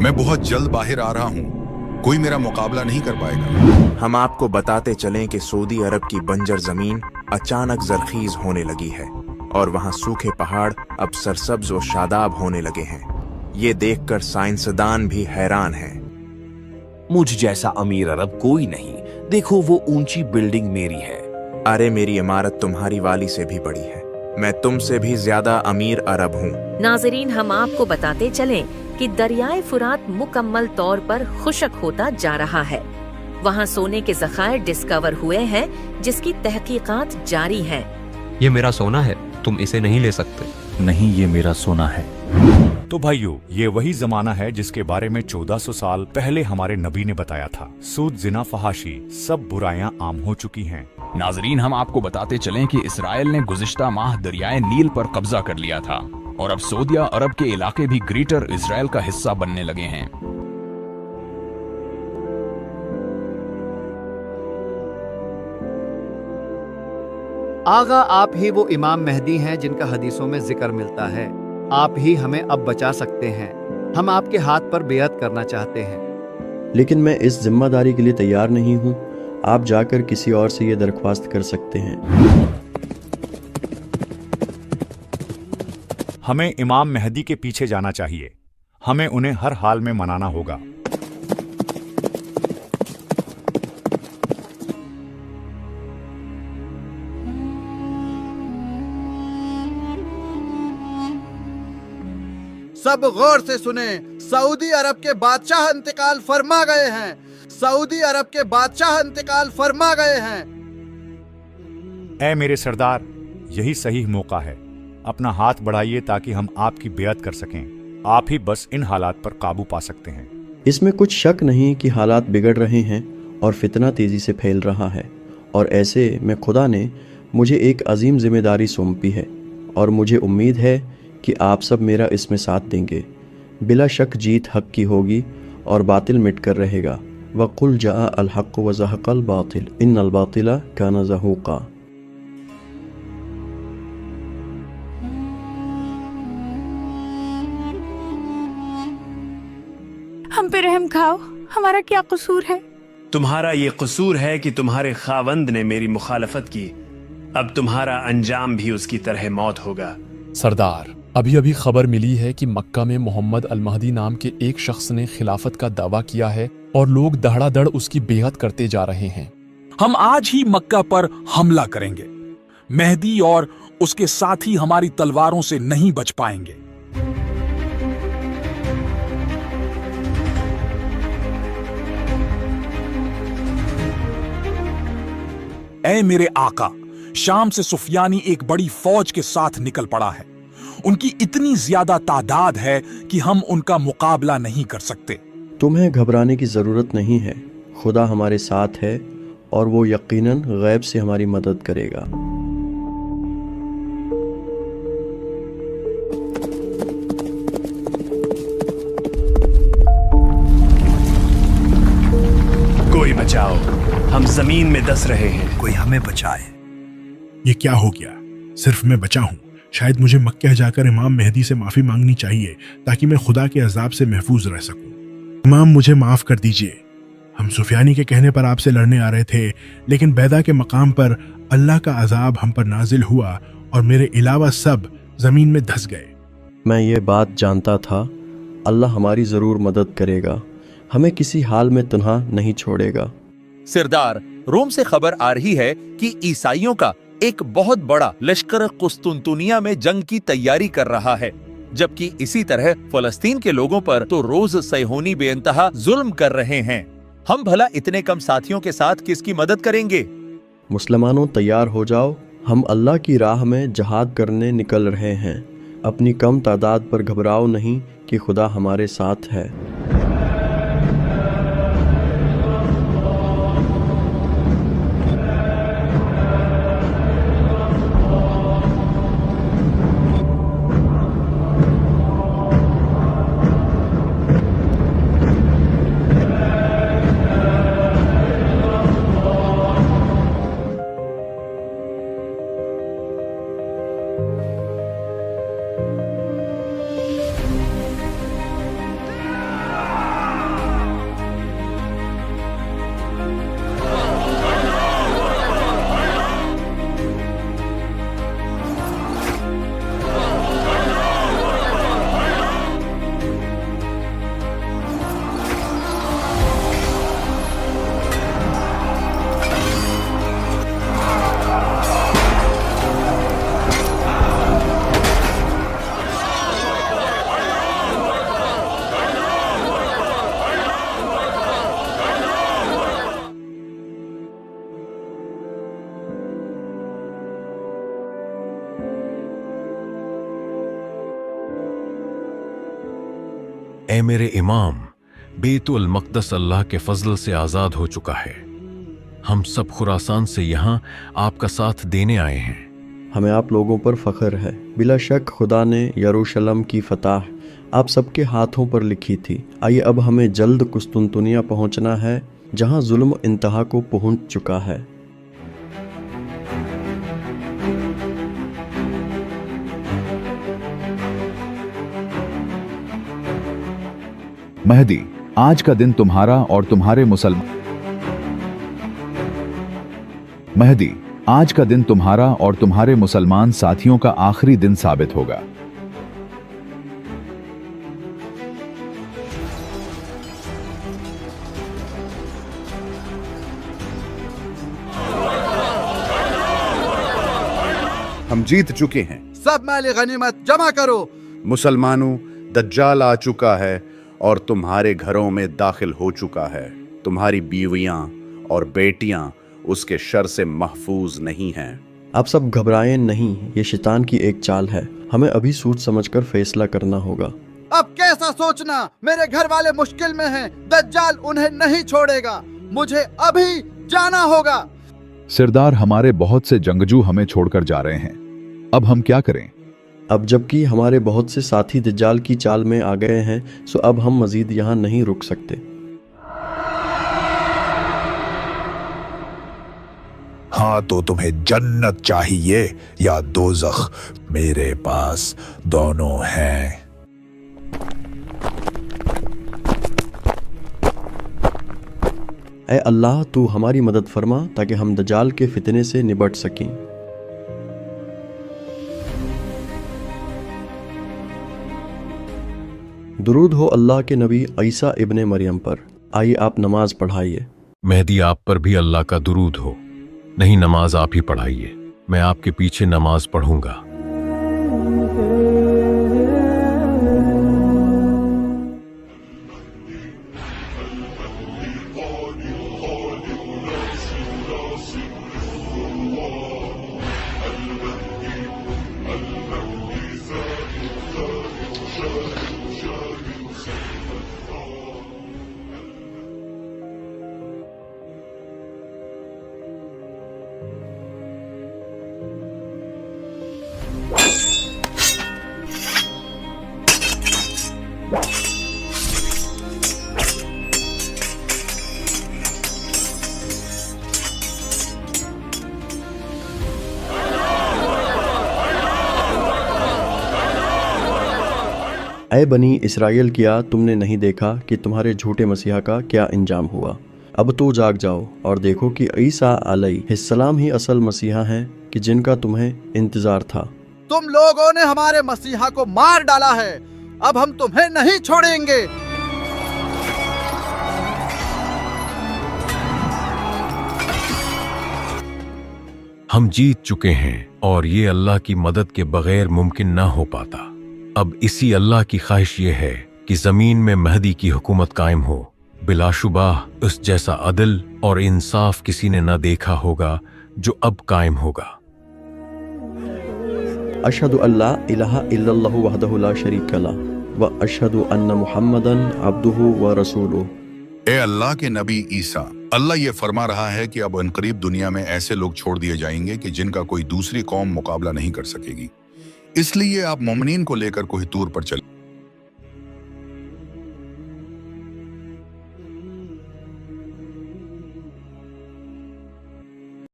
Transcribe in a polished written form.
मैं बहुत जल्द बाहर आ रहा हूँ, कोई मेरा मुकाबला नहीं कर पाएगा। हम आपको बताते चलें कि सऊदी अरब की बंजर जमीन अचानक जरखीज होने लगी है और वहाँ सूखे पहाड़ अब सरसब्ज और शादाब होने लगे हैं। ये देखकर साइंसदान भी हैरान हैं। मुझ जैसा अमीर अरब कोई नहीं, देखो वो ऊंची बिल्डिंग मेरी है। अरे मेरी इमारत तुम्हारी वाली से भी बड़ी है, मैं तुमसे भी ज्यादा अमीर अरब हूँ। नाजरीन, हम आपको बताते चलें कि दरियाए फुरात मुकम्मल तौर पर खुशक होता जा रहा है। वहाँ सोने के ज़खायर डिस्कवर हुए हैं जिसकी तहकीकात जारी हैं। ये मेरा सोना है, तुम इसे नहीं ले सकते। नहीं, ये मेरा सोना है। तो भाइयों, ये वही जमाना है जिसके बारे में 1400 साल पहले हमारे नबी ने बताया था। सूद, जिना, फहाशी सब बुराइयां आम हो चुकी हैं। नाजरीन, हम आपको बताते चलें कि इसराइल ने गुज़िश्ता माह दरियाए नील पर कब्जा कर लिया था और अब सऊदी अरब के इलाके भी ग्रेटर इसराइल का हिस्सा बनने लगे हैं। आगा, आप ही वो इमाम मेहदी हैं जिनका हदीसों में जिक्र मिलता है। आप ही हमें अब बचा सकते हैं। हम आपके हाथ पर बेअत करना चाहते हैं। लेकिन मैं इस जिम्मेदारी के लिए तैयार नहीं हूँ। आप जाकर किसी और से ये दरख्वास्त कर सकते हैं। हमें इमाम मेहदी के पीछे जाना चाहिए। हमें उन्हें हर हाल में मनाना होगा। सब गौर से सुने, सऊदी अरब के बादशाह इंतकाल फरमा गए हैं। सऊदी अरब के बादशाह इंतकाल फरमा गए हैं। ऐ मेरे सरदार, यही सही मौका है। अपना हाथ बढ़ाइए ताकि हम आपकी बेअत कर सकें। आप ही बस इन हालात पर काबू पा सकते हैं। इसमें कुछ शक नहीं कि हालात बिगड़ रहे हैं और फितना तेजी से फैल रहा है, और ऐसे में खुदा ने मुझे एक अजीम जिम्मेदारी सौंपी है और मुझे उम्मीद है कि आप सब मेरा इसमें साथ देंगे। बिला शक जीत हक की होगी और बातिल मिट कर रहेगा। वक़ुल जाअ अल हक़्क़ु व ज़हक़ल बातिल इन्नल बातिला काना ज़हूक़ा। हम पे रहम खाओ, हमारा क्या कसूर है? तुम्हारा ये कसूर है कि तुम्हारे खावंद ने मेरी मुखालफत की। अब तुम्हारा अंजाम भी उसकी तरह मौत होगा। सरदार, अभी अभी खबर मिली है कि मक्का में मोहम्मद अल महदी नाम के एक शख्स ने खिलाफत का दावा किया है और लोग दहड़ादड़ उसकी बेअत करते जा रहे हैं। हम आज ही मक्का पर हमला करेंगे। मेहदी और उसके साथी हमारी तलवारों से नहीं बच पाएंगे। ऐ मेरे आका, शाम से सुफियानी एक बड़ी फौज के साथ निकल पड़ा है। उनकी इतनी ज्यादा तादाद है कि हम उनका मुकाबला नहीं कर सकते। तुम्हें घबराने की ज़रूरत नहीं है। खुदा हमारे साथ है और वो यकीनन गैब से हमारी मदद करेगा। कोई बचाओ, हम जमीन में दस रहे हैं। कोई हमें बचाए। ये क्या हो गया? सिर्फ मैं बचा हूँ। शायद मुझे मक्का जाकर इमाम मेहदी से माफ़ी मांगनी चाहिए ताकि मैं खुदा के अजाब से महफूज रह सकूं। इमाम, मुझे माफ़ कर दीजिए। हम सुफियानी के कहने पर आपसे लड़ने आ रहे थे, लेकिन बैदा के मकाम पर अल्लाह का अजाब हम पर नाजिल हुआ और मेरे अलावा सब ज़मीन में धंस गए। मैं ये बात जानता था। अल्लाह हमारी ज़रूर मदद करेगा, हमें किसी हाल में तन्हा नहीं छोड़ेगा। सरदार, रोम से खबर आ रही है कि ईसाइयों का एक बहुत बड़ा लश्कर कुस्तुनतुनिया में जंग की तैयारी कर रहा है, जबकि इसी तरह फलस्तीन के लोगों पर तो रोज सैहोनी बेइंतहा जुल्म कर रहे हैं। हम भला इतने कम साथियों के साथ किसकी मदद करेंगे? मुसलमानों, तैयार हो जाओ। हम अल्लाह की राह में जहाद करने निकल रहे हैं। अपनी कम तादाद पर घबराओ नहीं कि खुदा हमारे साथ है। اے میرے امام، بیت المقدس اللہ کے فضل سے آزاد ہو چکا ہے۔ ہم سب خراسان سے یہاں آپ کا ساتھ دینے آئے ہیں۔ ہمیں آپ لوگوں پر فخر ہے۔ بلا شک خدا نے یروشلم کی فتح آپ سب کے ہاتھوں پر لکھی تھی۔ آئیے اب ہمیں جلد قسطنطنیہ پہنچنا ہے، جہاں ظلم انتہا کو پہنچ چکا ہے۔ مہدی، آج کا دن تمہارا اور تمہارے مسلمان ساتھیوں کا آخری دن ثابت ہوگا۔ ہم جیت چکے ہیں۔ سب مال غنیمت جمع کرو۔ مسلمانوں، دجال آ چکا ہے اور تمہارے گھروں میں داخل ہو چکا ہے۔ تمہاری بیویاں اور بیٹیاں اس کے شر سے محفوظ نہیں ہیں۔ آپ سب گھبرائیں نہیں، یہ شیطان کی ایک چال ہے۔ ہمیں ابھی سوچ سمجھ کر فیصلہ کرنا ہوگا۔ اب کیسا سوچنا؟ میرے گھر والے مشکل میں ہیں، دجال انہیں نہیں چھوڑے گا، مجھے ابھی جانا ہوگا۔ سردار، ہمارے بہت سے جنگجو ہمیں چھوڑ کر جا رہے ہیں، اب ہم کیا کریں؟ اب جبکہ ہمارے بہت سے ساتھی دجال کی چال میں آ گئے ہیں، سو اب ہم مزید یہاں نہیں رک سکتے۔ ہاں تو تمہیں جنت چاہیے یا دوزخ؟ میرے پاس دونوں ہیں۔ اے اللہ، تو ہماری مدد فرما تاکہ ہم دجال کے فتنے سے نبٹ سکیں۔ درود ہو اللہ کے نبی عیسیٰ ابن مریم پر۔ آئیے آپ نماز پڑھائیے۔ مہدی، آپ پر بھی اللہ کا درود ہو۔ نہیں، نماز آپ ہی پڑھائیے، میں آپ کے پیچھے نماز پڑھوں گا۔ اے بنی اسرائیل، کیا تم نے نہیں دیکھا کہ تمہارے جھوٹے مسیحا کا کیا انجام ہوا؟ اب تو جاگ جاؤ اور دیکھو کہ عیسیٰ علیہ السلام ہی اصل مسیحا ہیں کہ جن کا تمہیں انتظار تھا۔ تم لوگوں نے ہمارے مسیحا کو مار ڈالا ہے، اب ہم تمہیں نہیں چھوڑیں گے۔ ہم جیت چکے ہیں اور یہ اللہ کی مدد کے بغیر ممکن نہ ہو پاتا۔ اب اسی اللہ کی خواہش یہ ہے کہ زمین میں مہدی کی حکومت قائم ہو۔ بلا شبہ اس جیسا عدل اور انصاف کسی نے نہ دیکھا ہوگا جو اب قائم ہوگا۔ اشہد ان لا الہ الا اللہ وحدہ لا شریک لہ و اشہد ان محمدن عبدہ و رسولہ۔ اے اللہ کے نبی عیسیٰ، اللہ یہ فرما رہا ہے کہ اب عنقریب دنیا میں ایسے لوگ چھوڑ دیے جائیں گے کہ جن کا کوئی دوسری قوم مقابلہ نہیں کر سکے گی۔ اس لیے آپ مومنین کو لے کر کوہ طور پر چلیں۔